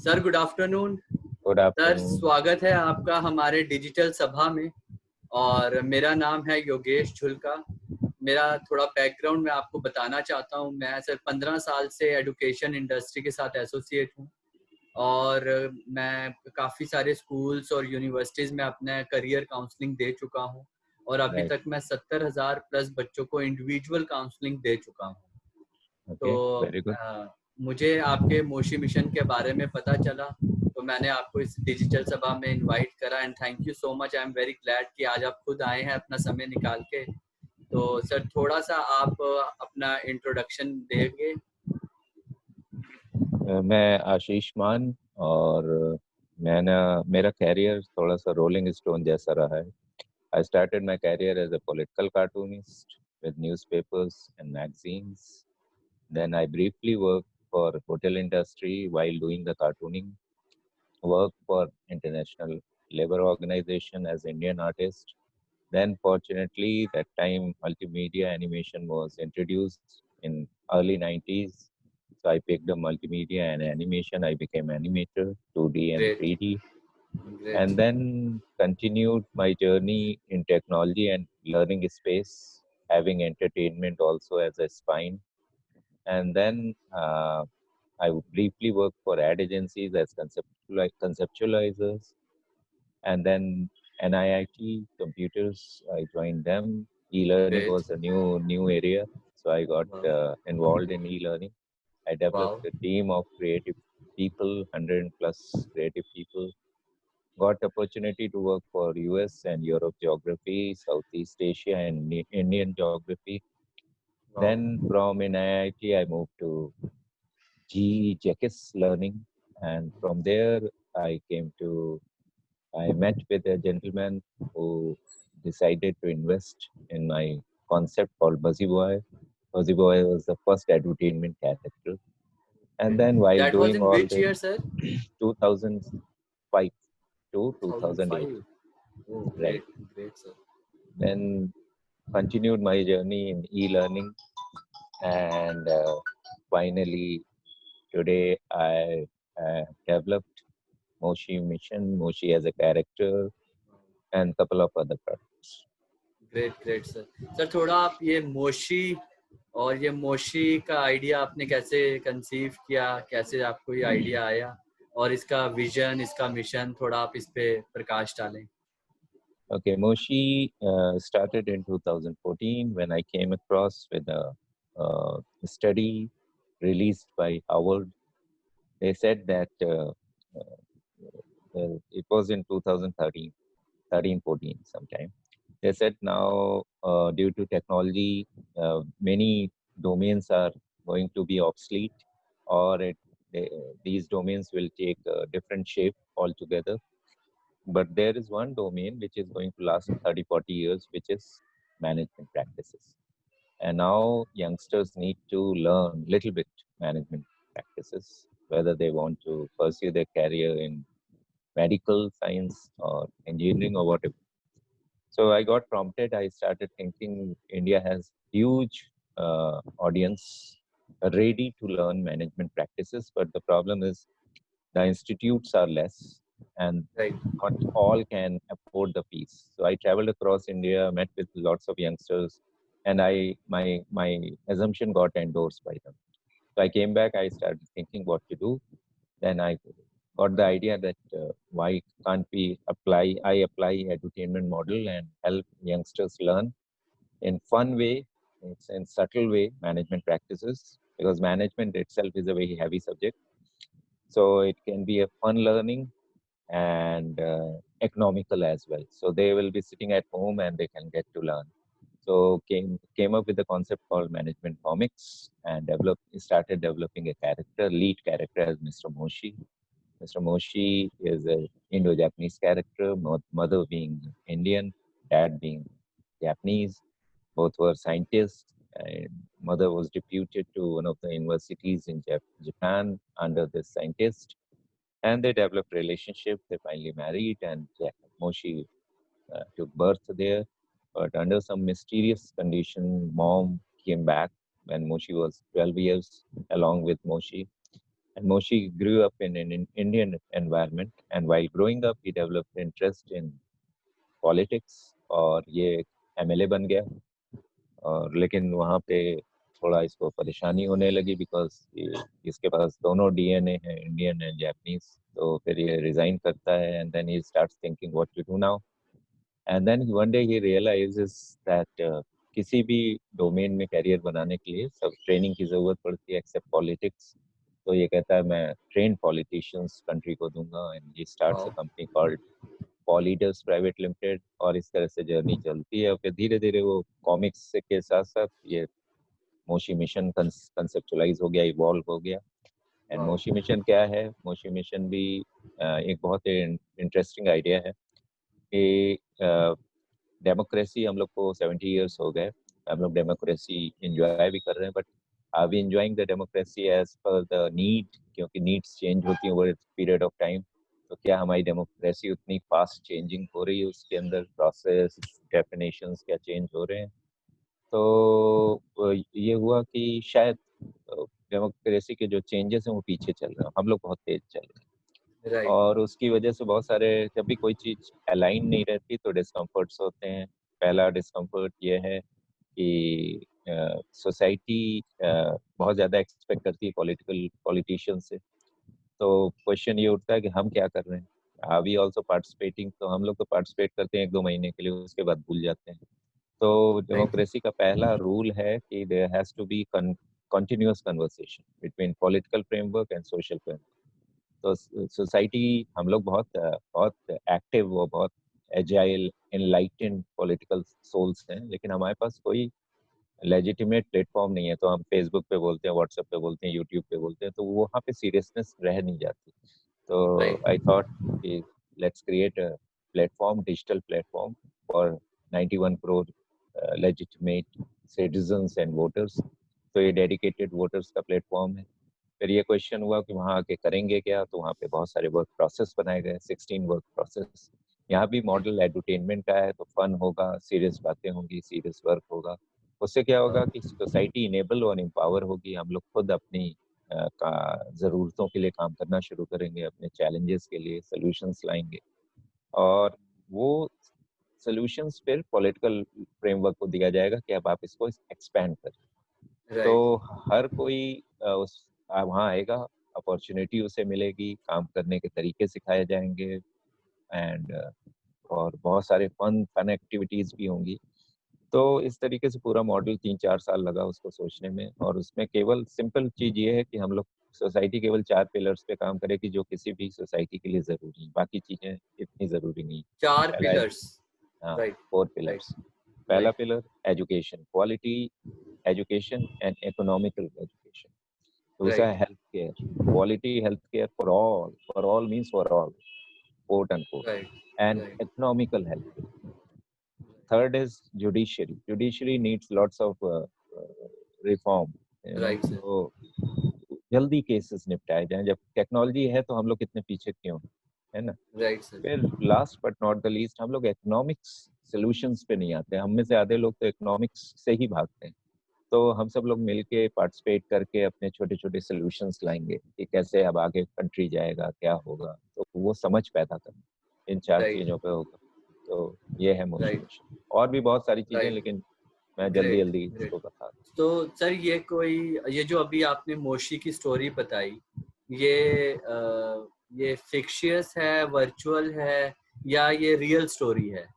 Sir good afternoon. Good sir afternoon. स्वागत है आपका हमारे डिजिटल सभा में। और मेरा नाम है योगेश झुलका। मेरा थोड़ा बैकग्राउंड मैं आपको बताना चाहता हूँ। मैं सर 15 साल से एजुकेशन इंडस्ट्री के साथ एसोसिएट हूँ और मैं काफ़ी सारे स्कूल्स और यूनिवर्सिटीज़ में अपना करियर काउंसलिंग दे चुका हूँ और अभी राइट। तक मैं 70,000 प्लस बच्चों को इंडिविजुअल काउंसलिंग दे चुका हूँ। ओके, तो वेरी गुड। मुझे आपके मोशी मिशन के बारे में पता चला तो मैंने आपको इस डिजिटल सभा में इनवाइट करा and thank you so much. I am very glad कि आज आप खुद आए हैं अपना समय निकाल के। तो सर थोड़ा सा आप अपना इंट्रोडक्शन देंगे। मैं आशीष मान और मैंने मेरा कैरियर थोड़ा सा रोलिंग स्टोन जैसा रहा है। I started my career as a political cartoonist with newspapers and magazines. Then I briefly worked for hotel industry while doing the cartooning. Worked for International Labour Organization as Indian artist. Then fortunately that time multimedia animation was introduced in early 90s. So I picked up multimedia and animation. I became animator, 2D and great 3D, great. and then continued my journey in technology and learning space, having entertainment also as a spine. And then I would briefly worked for ad agencies as conceptualizers, and then NIIT computers. I joined them. E-learning great. was a new area, so I got wow involved in e-learning. I developed wow. a team of creative people, 100 plus creative people. Got opportunity to work for US and Europe geography, Southeast Asia and Indian geography. Wow. Then from NIIT, I moved to GE Jekis Learning. And from there, I met with a gentleman who decided to invest in my concept called Buzzy Boy. Buzzy Boy was the first edutainment character. And then while that was doing in all which this, year sir? 2005 to 2008, 2005। Oh right? Great great sir. Then continued my journey in e-learning, and finally today I developed Moshi Mission, Moshi as a character, and couple of other products. Great great sir. Sir थोड़ा आप ये मोशी और ये मोशी का idea आपने कैसे conceive किया, कैसे आपको ये आइडिया आया और इसका विजन, इसका मिशन थोड़ा आप इस पे प्रकाश डालें। Okay, Moshi started in 2014 when I came across with a study released by Howard. They said that it was in 2013, 14 sometime. They said now due to technology, many domains are going to be obsolete, or these domains will take a different shape altogether. But there is one domain which is going to last 30, 40 years, which is management practices. And now youngsters need to learn little bit management practices, whether they want to pursue their career in medical science or engineering or whatever. So I got prompted. I started thinking India has huge audience ready to learn management practices, but the problem is the institutes are less and right. not all can afford the fees. So I traveled across India, met with lots of youngsters, and my assumption got endorsed by them. So I came back. I started thinking what to do. Then I got the idea that why can't we apply? I apply edutainment model and help youngsters learn in fun way, it's in subtle way management practices, because management itself is a very heavy subject. So it can be a fun learning and economical as well. So they will be sitting at home and they can get to learn. So came up with a concept called management comics and started developing a character, lead character as Mr. Moshi. Mr. Moshi is a Indo-Japanese character, mother being Indian, dad being Japanese. Both were scientists. And mother was deputed to one of the universities in Japan under this scientist, and they developed relationship. They finally married, and Moshi took birth there. But under some mysterious condition, mom came back when Moshi was 12 years, along with Moshi. And Moshi grew up in an Indian environment, and while growing up, he developed interest in politics और ये MLA बन गया। और लेकिन वहाँ पे थोड़ा इसको परेशानी होने लगी बिकॉज इसके पास दोनों DNA है, इंडियन एंड जापानीज। तो फिर ये रिजाइन करता है and then he starts thinking what to do now. And then one day he realizes that किसी भी डोमेन में कैरियर बनाने के लिए सब ट्रेनिंग की जरूरत पड़ती है एक्सेप्ट पॉलिटिक्स। तो ये कहता है मैं ट्रेन पॉलिटिशियंस कंट्री को दूंगा and he starts a wow. Company called Polyders private limited. और इस तरह से जर्नी चलती है और फिर धीरे धीरे वो कॉमिक्स के साथ साथ ये मोशी मिशन कंसेप्चुलाइज हो गया, इवॉल्व हो गया। And wow. मोशी मिशन क्या है? मोशी मिशन भी एक बहुत ही इंटरेस्टिंग आइडिया है कि डेमोक्रेसी हम लोग को 70 इयर्स हो गए, हम लोग डेमोक्रेसी एंजॉय भी कर रहे हैं, but are we enjoying the democracy as per the need? क्योंकि नीड्स चेंज होती हैं ओवर पीरियड ऑफ टाइम। तो क्या हमारी डेमोक्रेसी उतनी फास्ट चेंजिंग हो रही है? उसके अंदर प्रोसेस डेफिनेशंस क्या चेंज हो रहे हैं? तो ये हुआ कि शायद डेमोक्रेसी के जो चेंजेस हैं वो पीछे चल रहे हैं, हम लोग बहुत तेज चल रहे हैं। राइट। और उसकी वजह से बहुत सारे, जब भी कोई चीज अलाइन नहीं रहती तो डिस्कम्फर्ट्स होते हैं। पहला डिस्कम्फर्ट ये है कि सोसाइटी बहुत ज़्यादा एक्सपेक्ट करती है पॉलिटिशियन से। तो क्वेश्चन ये उठता है कि हम क्या कर रहे हैं, आर वी ऑल्सो पार्टिसिपेटिंग? तो हम लोग तो पार्टिसिपेट करते हैं 1-2 महीने के लिए, उसके बाद भूल जाते हैं। तो राइट। डेमोक्रेसी का पहला रूल है कि there has to be continuous conversation between political framework and social framework. तो सोसाइटी, हम लोग बहुत एक्टिव और बहुत एजाइल एनलाइटेंड पॉलिटिकल सोल्स हैं, लेकिन हमारे पास कोई लेजिटिमेट प्लेटफॉर्म नहीं है। तो हम फेसबुक पे बोलते हैं, व्हाट्सएप पे बोलते हैं, यूट्यूब पे बोलते हैं, तो वहाँ पे सीरियसनेस रह नहीं जाती। तो राइट। आई थॉट कि let's create a platform, digital platform for 91 crore legitimate citizens and voters. तो ये डेडिकेटेड वोटर्स का प्लेटफॉर्म है। फिर ये क्वेश्चन हुआ कि वहाँ आके करेंगे क्या? तो वहाँ पे बहुत सारे वर्क प्रोसेस बनाए गए, 16 वर्क प्रोसेस। यहाँ भी मॉडल एडुटेनमेंट का है, तो फन होगा, सीरियस बातें होंगी, सीरियस वर्क होगा। उससे क्या होगा कि सोसाइटी इनेबल और एम्पावर होगी। हम लोग खुद अपनी ज़रूरतों के लिए काम करना शुरू करेंगे, अपने चैलेंजेस के लिए सॉल्यूशंस लाएंगे, और वो सॉल्यूशंस फिर पॉलिटिकल फ्रेमवर्क को दिया जाएगा कि अब आप इसको एक्सपैंड करें। तो राइट। हर कोई उस वहाँ आएगा, अपॉर्चुनिटी उसे मिलेगी, काम करने के तरीके सिखाए जाएंगे, एंड और बहुत सारे फन एक्टिविटीज भी होंगी। तो इस तरीके से पूरा मॉडल 3-4 साल लगा उसको सोचने में। और उसमें केवल सिंपल चीज ये है कि हम लोग सोसाइटी केवल 4 पिलर्स पे काम करेगी जो किसी भी सोसाइटी के लिए जरूरी है, बाकी चीजें इतनी जरूरी नहीं। 4 पहला है, पिलर्स। हाँ, राइट। 4 राइट। पिलर्स। पहला right. Pillar education, quality education and economical education. दूसरा राइट। है health care, quality health care for all means for all, quote unquote, right. and right. economical health. Third is judiciary. Judiciary needs lots of reform, you know. Right sir. तो जल्दी cases निपटाए जाएं। जब technology है तो हम लोग कितने पीछे क्यों, है ना? Right sir. फिर last but not the least, हम लोग इकोनॉमिक्स सॉल्यूशंस पे नहीं आते। हम में से आधे लोग तो इकोनॉमिक्स से ही भागते हैं। तो हम सब लोग मिलके पार्टिसिपेट करके अपने छोटे छोटे सॉल्यूशंस लाएंगे कि कैसे अब आगे कंट्री जाएगा, क्या होगा। तो वो समझ पैदा करना इन 4 राइट। चीजों पे होगा। तो ये है राइट। मोटिवेशन। और भी बहुत सारी चीजें, राइट। लेकिन मैं जल्दी ग्रेट। जल्दी ग्रेट। इसको बता दूं। तो सर ये जो अभी आपने मोशी की स्टोरी बताई, ये ये फिक्शियस है, वर्चुअल है, या ये रियल स्टोरी है?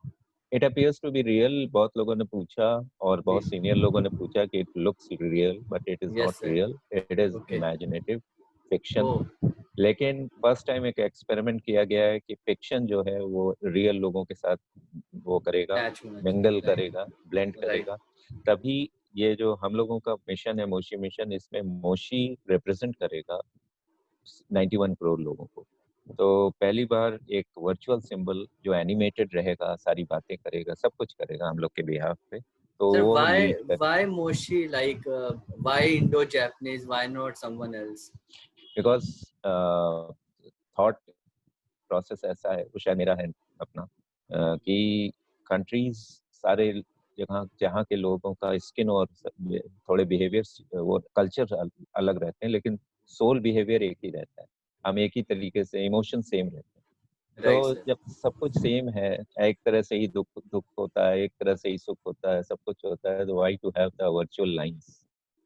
It appears to be real. बहुत लोगों ने पूछा और जी। बहुत सीनियर लोगों ने पूछा कि it looks real, but it is not yes sir. Real, it is okay. Imaginative oh. Fiction. लेकिन फर्स्ट टाइम एक एक्सपेरिमेंट किया गया है कि फिक्शन जो है वो रियल लोगों के साथ वो करेगा, मैच होना मिंगल चाहिए। करेगा, ब्लेंड राइट। राइट। करेगा। तभी ये जो हम लोगों का मिशन है, मोशी मिशन, इसमें मोशी रिप्रेजेंट करेगा 91 करोड़ लोगों को। तो पहली बार एक वर्चुअल सिंबल जो एनिमेटेड रहेगा, सारी बातें करेगा, सब कुछ करेगा हम लोग के बिहाफ पे, तो सर, वो why लीड करेगा। why Moshi, like why Indo-Japanese, why not someone else? Because thought process ऐसा है, वो शायद मेरा है अपना, कि कंट्रीज सारे जहाँ जहाँ के लोगों का स्किन और थोड़े बिहेवियर्स, वो कल्चर अलग रहते हैं, लेकिन सोल बिहेवियर एक ही रहता है, हम एक ही तरीके से, इमोशन सेम रहते हैं। राइट तो सर। जब सब कुछ सेम है, एक तरह से ही दुख दुख होता है, एक तरह से ही सुख होता है, सब कुछ होता है, तो why to have the virtual lines.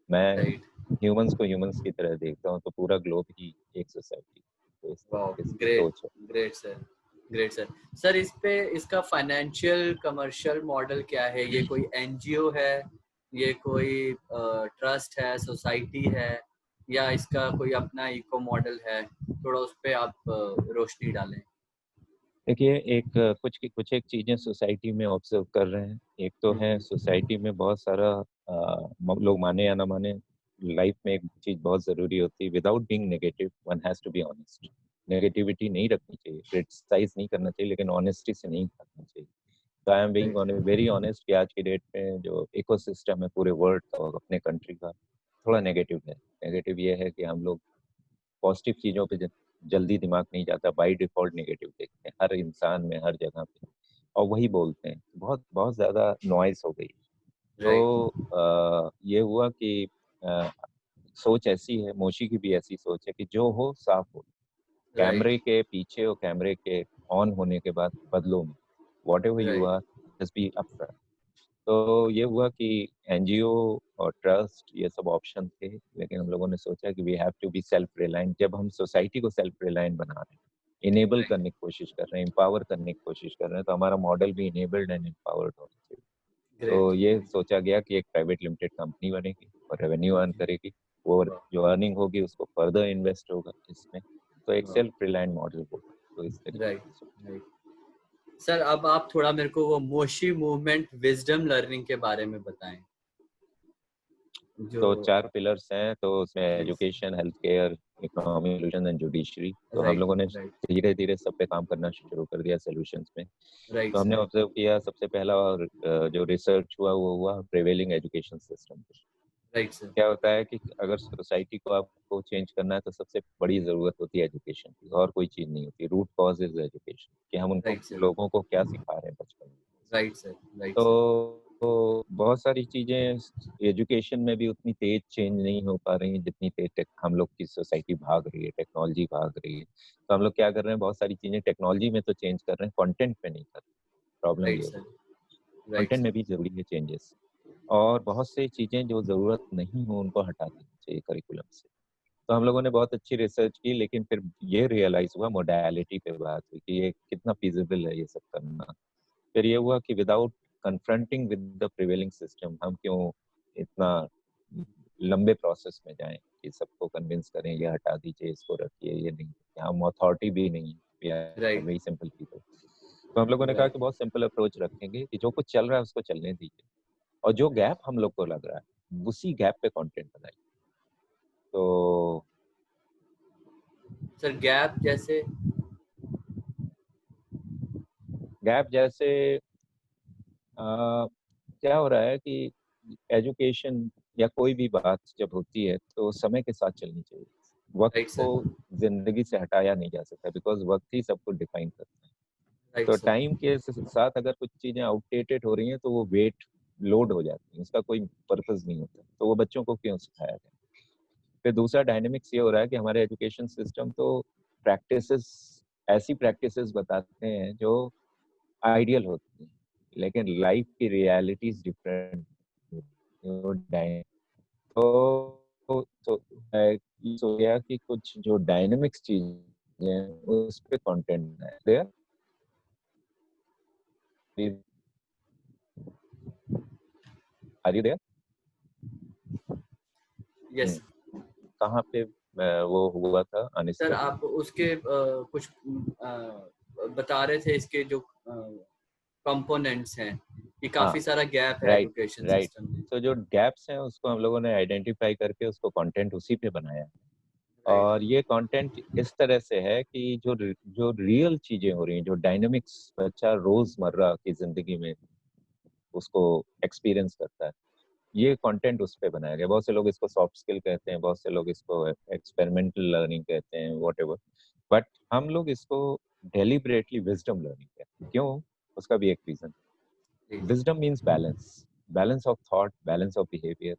मैं राइट। ह्यूमंस को ह्यूमंस की तरह देखता हूँ, तो पूरा ग्लोब ही एक सोसाइटी, तो इस वाओ, तरीके से ग्रेट, सोच है। Great sir, great sir. Sir इस पे इसका फाइनेंशियल कमर्शियल मॉडल क्या है? ये कोई एनजीओ है, ये कोई ट्रस्ट है, सोसाइटी है, या इसका कोई अपना इको मॉडल है? थोड़ा उस पे आप रोशनी डालें। देखिए, एक कुछ एक चीजें सोसाइटी में ऑब्जर्व कर रहे हैं। एक तो है, सोसाइटी में बहुत सारा लोग माने या ना माने, लाइफ में एक चीज बहुत जरूरी होती है, without being negative one has to be honest. Negativity नहीं रखनी चाहिए, क्रिटिसाइज नहीं करना चाहिए, लेकिन ऑनेस्टी से नहीं करना चाहिए। तो I am being very honest कि आज की डेट में जो इकोसिस्टम है पूरे वर्ल्ड का और अपने कंट्री का, थोड़ा नेगेटिव है। नेगेटिव ये है कि हम लोग पॉजिटिव चीजों पे जल्दी दिमाग नहीं जाता, बाय डिफॉल्ट नेगेटिव देखते हैं हर इंसान में, हर जगह पे, और वही बोलते हैं। बहुत बहुत ज्यादा नॉइस हो गई। राइट। तो ये हुआ कि अ, सोच ऐसी है, मोशी की भी ऐसी सोच है कि जो हो साफ हो, राइट। कैमरे के पीछे और कैमरे के ऑन होने के बाद बदलो में, whatever you write. Or, just be upfront. तो ये हुआ कि एनजीओ और ट्रस्ट ये सब ऑप्शन थे, लेकिन हम लोगों ने सोचा कि we have to be self reliant. जब हम सोसाइटी को सेल्फ रिलायंट बना रहे हैं, इनेबल करने की कोशिश कर रहे हैं, एम्पावर करने की कोशिश कर रहे हैं, तो हमारा मॉडल भी इनेबल्ड एंड एम्पावर्ड होना चाहिए। ग्रेट। तो ये सोचा गया कि एक प्राइवेट लिमिटेड कंपनी बनेगी और रेवेन्यू अर्न करेगी, वो जो अर्निंग होगी उसको फर्दर इन्वेस्ट होगा इसमें, तो एक सेल्फ रिलायंट मॉडल होगा। तो इस तरीके राइट। से सोचा। राइट। सर अब आप थोड़ा मेरे को वो मोशी मूवमेंट विजडम लर्निंग के बारे में बताएं जो तो 4 पिलर्स हैं, तो उसमें please. Education, health care, economy, solution and judiciary. तो हम राइट। लोगों ने राइट। धीरे धीरे सब पे काम करना शुरू कर दिया सोल्यूशंस में। राइट तो हमने सर। ऑब्जर्व किया, सबसे पहला और जो रिसर्च हुआ वो हुआ prevailing education system. Right sir. क्या होता है कि अगर सोसाइटी को आपको चेंज करना है तो सबसे बड़ी जरूरत होती है एजुकेशन की, और कोई चीज नहीं होती। रूट कॉज इज एजुकेशन, कि हम उनको राइट सर। लोगों को क्या सिखा रहे हैं बचपन में। Right sir. Right sir. तो बहुत सारी चीजें एजुकेशन में भी उतनी तेज चेंज नहीं हो पा रही हैं जितनी तेज हम लोग की सोसाइटी भाग रही है, टेक्नोलॉजी भाग रही है। तो हम लोग क्या कर रहे हैं, बहुत सारी चीजें टेक्नोलॉजी में तो चेंज कर रहे हैं, कंटेंट में नहीं कर रहे। प्रॉब्लम राइट ये हो सर। रही है। Right content sir. में भी जरूरी है चेंजेस, और बहुत सी चीजें जो जरूरत नहीं हो उनको हटा देना चाहिए करिकुलम से। तो हम लोगों ने बहुत अच्छी रिसर्च की, लेकिन फिर ये रियलाइज हुआ, मोडालिटी पे बात हुई कि ये कितना फीजिबल है ये सब करना। फिर ये हुआ कि without confronting with the prevailing system, हम क्यों इतना लंबे प्रोसेस में जाएं कि सबको कन्विंस करें ये हटा दीजिए, इसको रखिए, ये नहीं। हम अथॉरिटी भी नहीं, we are right. Very simple people. तो हम लोगों ने कहा राइट। कि बहुत सिंपल अप्रोच रखेंगे कि जो कुछ चल रहा है उसको चलने दीजिए, और जो गैप हम लोग को लग रहा है उसी गैप पे कंटेंट बनाइए। तो सर गैप जैसे? गैप जैसे क्या हो रहा है कि एजुकेशन या कोई भी बात जब होती है तो समय के साथ चलनी चाहिए। वक्त राइट को सर। जिंदगी से हटाया नहीं जा सकता, बिकॉज वक्त ही सबको डिफाइन करता है। राइट तो सर। टाइम के साथ अगर कुछ चीजें आउटडेटेड हो रही हैं तो वो वेट लोड हो जाती है, उसका कोई पर्पज नहीं होता, तो वो बच्चों को क्यों सिखाया जाए। फिर दूसरा डायनेमिक्स ये हो रहा है कि हमारे एजुकेशन सिस्टम तो प्रैक्टिसेस, ऐसी प्रैक्टिसेस बताते हैं जो आइडियल होती हैं, लेकिन लाइफ की रियलिटीज डिफरेंट। तो ये हो गया कि कुछ जो डायनेमिक्स चीजें हैं उस पे कंटेंट है। Are you there? यस। कहाँ पे वो हुआ था सर अनिस्टर? आप उसके कुछ बता रहे थे, इसके जो कंपोनेंट्स हैं कि हाँ, काफी सारा गैप है राइट एजुकेशन राइट। सिस्टम में। तो जो गैप्स हैं उसको हम लोगों ने आइडेंटिफाई करके उसको कंटेंट उसी पे बनाया है। राइट। और ये कंटेंट इस तरह से है कि जो रियल चीजें हो रही हैं, जो डायनामिक्स बच्चा रोजमर्रा की जिंदगी में उसको एक्सपीरियंस करता है, ये कंटेंट उस पे बनाया गया। बहुत से लोग इसको सॉफ्ट स्किल कहते हैं, बहुत से लोग इसको एक्सपेरिमेंटल लर्निंग कहते हैं, वॉट एवर, बट हम लोग इसको डेलिबरेटली विजडम लर्निंग कहते हैं। क्यों? उसका भी एक reason. Wisdom means balance, balance of thought, balance of behaviour.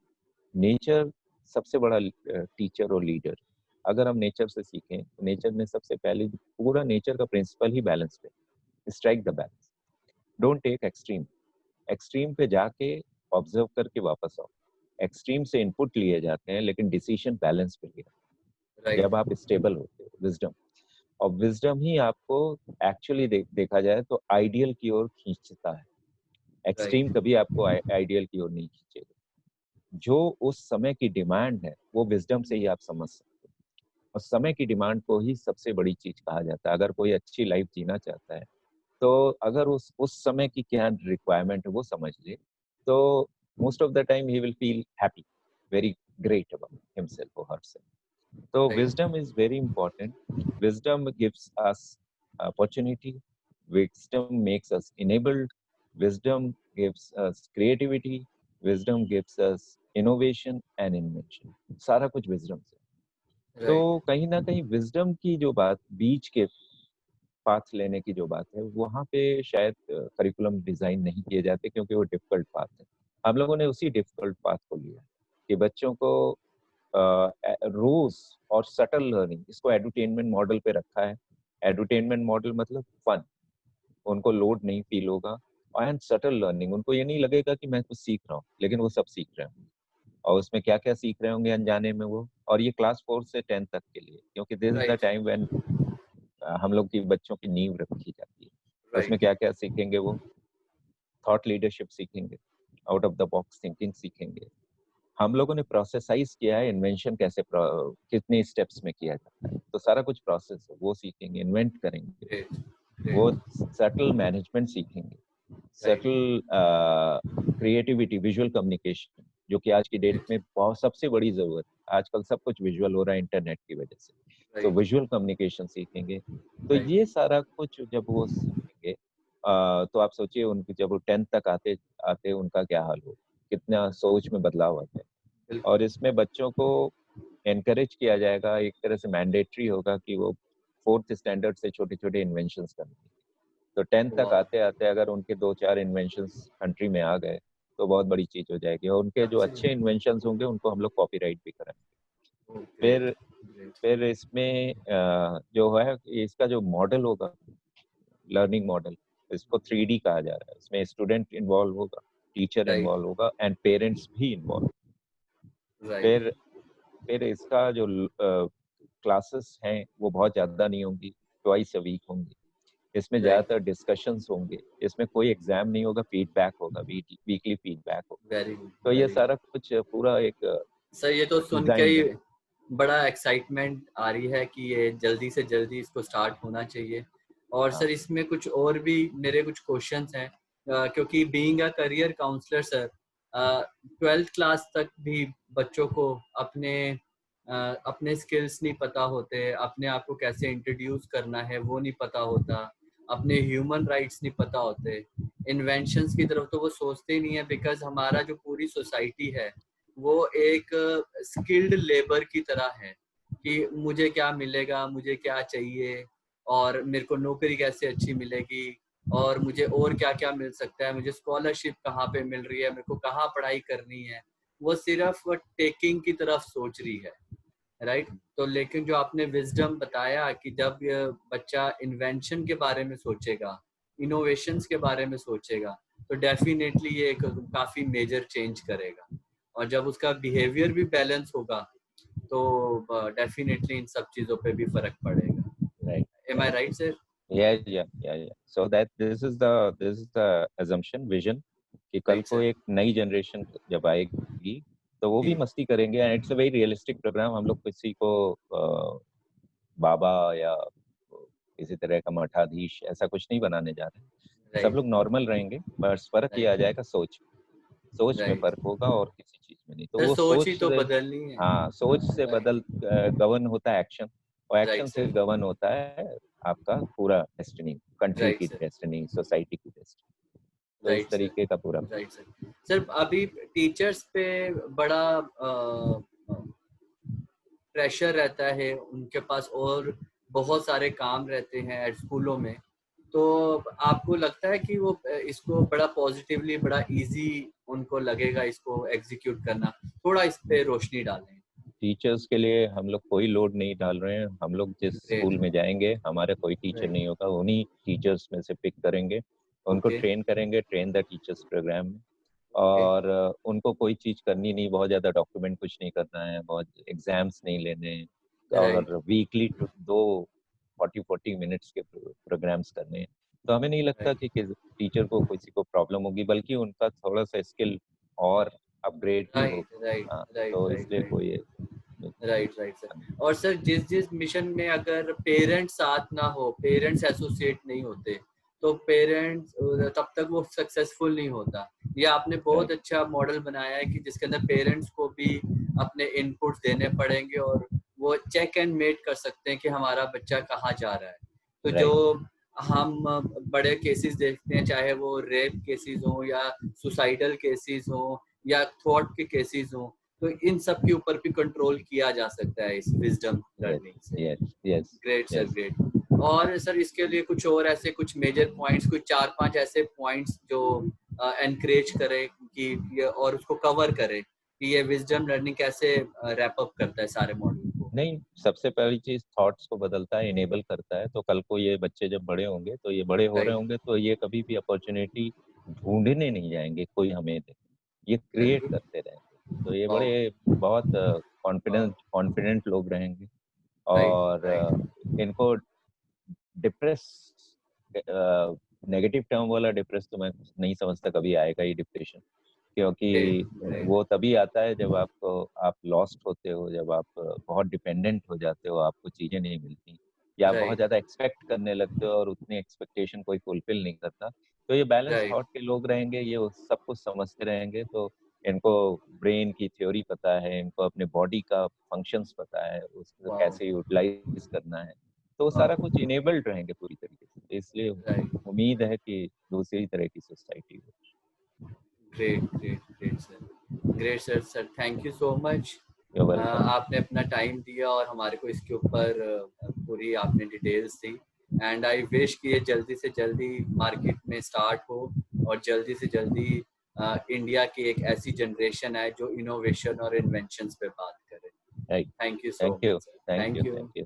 Nature सबसे बड़ा टीचर और लीडर। अगर हम नेचर से सीखें तो नेचर में सबसे पहले पूरा नेचर का प्रिंसिपल ही बैलेंस पे, strike the balance, don't take extreme. Extreme पे जाके ऑब्जर्व करके वापस आओ। एक्सट्रीम से इनपुट लिए जाते हैं लेकिन डिसीजन बैलेंस पे लिया, राइट जब आप स्टेबल होते हो, विजडम। और विजडम ही आपको एक्चुअली देखा जाए तो आइडियल की ओर खींचता है। एक्सट्रीम राइट कभी आपको आइडियल की ओर नहीं खींचेगा। जो उस समय की डिमांड है वो विजडम से ही आप समझ सकते हो, और समय की डिमांड को ही सबसे बड़ी चीज कहा जाता है। अगर कोई अच्छी लाइफ जीना चाहता है तो अगर उस समय की क्या रिक्वायरमेंट है वो समझ ले, तो most of the time he will feel happy, very great about himself और हरसेल्फ। तो right wisdom is very important. Wisdom gives us opportunity. Wisdom makes us enabled. Wisdom gives us creativity. Wisdom gives us innovation and invention. सारा कुछ wisdom से। तो right कहीं ना कहीं wisdom की जो बात, बीच के पाथ लेने की जो बात है, वहाँ पे शायद करिकुलम डिजाइन नहीं किए जाते, क्योंकि वो डिफिकल्ट पाथ है। हम लोगों ने उसी डिफिकल्ट पाथ को लिया कि बच्चों को रोज और सटल लर्निंग, इसको एडुटेनमेंट मॉडल पे रखा है। एडुटेनमेंट मॉडल मतलब फन, उनको लोड नहीं फील होगा। एंड सटल लर्निंग, उनको ये नहीं लगेगा कि मैं कुछ सीख रहा हूँ, लेकिन वो सब सीख रहे होंगे। और उसमें क्या क्या सीख रहे होंगे अनजाने में वो। और ये क्लास 4 से 10 तक के लिए, क्योंकि this is the right time when हम लोग की बच्चों की नींव रखी जाती है। उसमें राइट क्या क्या सीखेंगे वो, थॉट लीडरशिप सीखेंगे, out of the box thinking सीखेंगे। हम लोगों ने प्रोसेसाइज किया है इन्वेंशन कैसे कितने स्टेप्स में किया जाता है, तो सारा कुछ प्रोसेस है वो सीखेंगे, इन्वेंट करेंगे। ग्रेट वो ग्रेट सटल मैनेजमेंट सीखेंगे, right subtle creativity, visual communication, जो कि आज की डेट ग्रेट में बहुत सबसे बड़ी जरूरत है। आजकल सब कुछ विजुअल हो रहा है इंटरनेट की वजह से। तो राइट विजुअल कम्युनिकेशन सीखेंगे। तो राइट ये सारा कुछ जब वो सीखेंगे, तो आप सोचिए उनकी जब वो 10th तक आते आते उनका क्या हाल हो, कितना सोच में बदलाव आता है। बिल्कुल और इसमें बच्चों को एनकरेज किया जाएगा, एक तरह से मैंडेटरी होगा कि वो 4th स्टैंडर्ड से छोटे छोटे इन्वेंशंस करने। तो 10th तक वाह आते आते अगर उनके 2-4 इन्वेंशंस कंट्री में आ गए तो बहुत बड़ी चीज हो जाएगी। और उनके जो अच्छे एब्सोल्युटली इन्वेंशंस होंगे उनको हम लोग कॉपीराइट भी करेंगे। ओह ग्रेट फिर ग्रेट फिर इसमें जो है इसका जो मॉडल होगा, लर्निंग मॉडल, इसको 3D कहा जा रहा है। इसमें स्टूडेंट इन्वॉल्व होगा, टीचर राइट इन्वॉल्व होगा एंड पेरेंट्स भी इन्वॉल्व। राइट फिर फिर इसका जो क्लासेस हैं वो बहुत ज़्यादा नहीं होंगी, ट्वाइस अ वीक होंगी। इसमें राइट ज़्यादातर डिस्कशंस होंगे, इसमें कोई एग्जाम नहीं होगा, फीडबैक होगा, वीकली फीडबैक होगा। वेरी गुड तो ये वेरी सारा गुड कुछ पूरा एक सर ये तो सुन के डिजाइन ही है। बड़ा एक्साइटमेंट आ रही है कि ये जल्दी से जल्दी इसको स्टार्ट होना चाहिए। और हाँ सर इसमें कुछ और भी मेरे कुछ क्वेश्चंस हैं, क्योंकि being a career counsellor sir, 12th class तक भी बच्चों को अपने स्किल्स नहीं पता होते, अपने आप को कैसे इंट्रोड्यूस करना है वो नहीं पता होता, अपने ह्यूमन राइट्स नहीं पता होते, इन्वेंशंस की तरफ तो वो सोचते ही नहीं है, बिकॉज हमारा जो पूरी सोसाइटी है वो एक स्किल्ड लेबर की तरह है कि मुझे क्या मिलेगा, मुझे क्या चाहिए, और मेरे को नौकरी कैसे अच्छी मिलेगी, और मुझे और क्या क्या मिल सकता है, मुझे स्कॉलरशिप कहाँ पे मिल रही है, मेरे को कहाँ पढ़ाई करनी है। वो सिर्फ टेकिंग की तरफ सोच रही है, राइट। तो लेकिन जो आपने विजडम बताया कि जब बच्चा इन्वेंशन के बारे में सोचेगा, इनोवेशंस के बारे में सोचेगा, तो डेफिनेटली ये एक काफी मेजर चेंज करेगा। और जब उसका बिहेवियर भी बैलेंस होगा तो डेफिनेटली इन सब चीजों पे भी फर्क पड़ेगा। Right am I right. Right sir? या so that this is the assumption vision कि कल राइट को सर एक नई जनरेशन जब आएगी तो वो भी जी मस्ती करेंगे। And it's a very realistic program. हम लोग किसी को बाबा या किसी तरह का मठाधीश ऐसा कुछ नहीं बनाने जा रहे हैं। सब राइट लोग नॉर्मल रहेंगे, बस फर्क ये आ राइट जाएगा सोच। सोच में राइट फर्क होगा और किसी चीज में नहीं। तो सर वो सोच ही सोच तो से, बदलनी है। हाँ, सोच से राइट गवर्न होता है एक्शन, और राइट एक्शन से सर गवर्न होता है आपका पूरा डेस्टिनी, कंट्री राइट की सर डेस्टिनी, सोसाइटी की डेस्टिनी। तो इस राइट सर तरीके का पूरा राइट सर। सर अभी टीचर्स पे बड़ा प्रेशर रहता है, उनके पास और बहुत सारे काम रहते हैं स्कूलों में, तो आपको लगता है कि वो इसको बड़ा पॉजिटिवली, बड़ा इजी उनको लगेगा इसको एग्जीक्यूट करना? थोड़ा इस पे रोशनी डालें। टीचर्स के लिए हम लोग कोई लोड नहीं डाल रहे हैं। हम लोग जिस ग्रेट। स्कूल में जाएंगे हमारा कोई टीचर राइट। नहीं होगा, उन्हीं टीचर्स में से पिक करेंगे, उनको ओके। ट्रेन करेंगे, ट्रेन द टीचर्स प्रोग्राम में। ओके। और उनको कोई चीज़ करनी नहीं, बहुत ज़्यादा डॉक्यूमेंट कुछ नहीं करना है, बहुत एग्जाम्स नहीं लेने हैं, राइट। और वीकली दो 40-40 मिनट्स के प्रोग्राम्स करने हैं। तो हमें नहीं लगता राइट। कि टीचर को किसी को प्रॉब्लम होगी, बल्कि उनका थोड़ा सा स्किल और अपग्रेड ही राइट। होगा। राइट। हाँ, राइट। तो राइट। इसलिए राइट। कोई राइट। Right sir. और सर जिस जिस मिशन में अगर पेरेंट्स साथ ना हो, पेरेंट्स एसोसिएट नहीं होते, तो पेरेंट्स तब तक वो सक्सेसफुल नहीं होता। ये आपने बहुत राइट अच्छा मॉडल बनाया है कि जिसके अंदर पेरेंट्स को भी अपने इनपुट्स देने पड़ेंगे और वो चेक एंड मेट कर सकते हैं कि हमारा बच्चा कहाँ जा रहा है। तो जो राइट हम बड़े केसेस देखते हैं, चाहे वो रेप केसेस हो या सुसाइडल केसेस हो या थॉट के केसेस हो, तो इन सब के ऊपर भी कंट्रोल किया जा सकता है इस विजडम यस लर्निंग से। Yes yes great sir, yes. Great. और सर इसके लिए कुछ और ऐसे कुछ मेजर पॉइंट्स, कुछ 4-5 ऐसे पॉइंट्स जो एनकरेज करें कि ये और उसको कवर करें कि ये विजडम लर्निंग कैसे रैप अप करता है सारे मॉड्यूल को। नहीं, सबसे पहली चीज थॉट्स को बदलता है, इनेबल करता है। तो कल को ये बच्चे जब बड़े होंगे, तो ये बड़े हो रहे राइट। होंगे, तो ये कभी भी अपॉर्चुनिटी ढूंढने नहीं जाएंगे कोई हमें दे, ये वेरी क्रिएट गुड। करते रहेंगे। तो ये वाओ। बड़े बहुत वाओ। कॉन्फिडेंट लोग रहेंगे। राइट। और राइट। इनको डिप्रेस, नेगेटिव टर्म वाला डिप्रेस तो मैं नहीं समझता कभी आएगा ही डिप्रेशन, क्योंकि ग्रेट। ग्रेट। वो तभी आता है जब आप लॉस्ट होते हो, जब आप बहुत डिपेंडेंट हो जाते हो, आपको चीजें नहीं मिलती, या आप बहुत राइट। ज्यादा एक्सपेक्ट करने लगते हो और उतनी एक्सपेक्टेशन कोई फुलफिल नहीं करता। तो ये बैलेंस राइट। थॉट के लोग रहेंगे, ये सब कुछ समझते रहेंगे, तो इनको ब्रेन की थ्योरी पता है, इनको अपने बॉडी का फंक्शंस पता है, उसको वाओ। कैसे यूटिलाइज करना है। तो वो सारा वाओ। कुछ इनेबल्ड रहेंगे पूरी तरीके से। इसलिए राइट। उम्मीद है कि दूसरी तरह की सोसाइटी हो। Great, great, great sir. Great sir. Sir thank you so much. You welcome. आपने अपना टाइम दिया और हमारे को इसके ऊपर पूरी आपने details the. And I wish कि ये जल्दी से जल्दी मार्केट में स्टार्ट हो और जल्दी से जल्दी इंडिया की एक ऐसी जनरेशन है जो इनोवेशन और इन्वेंशंस पे बात करे। Right. Thank you so thank you much sir. Thank you thank you. Thank you.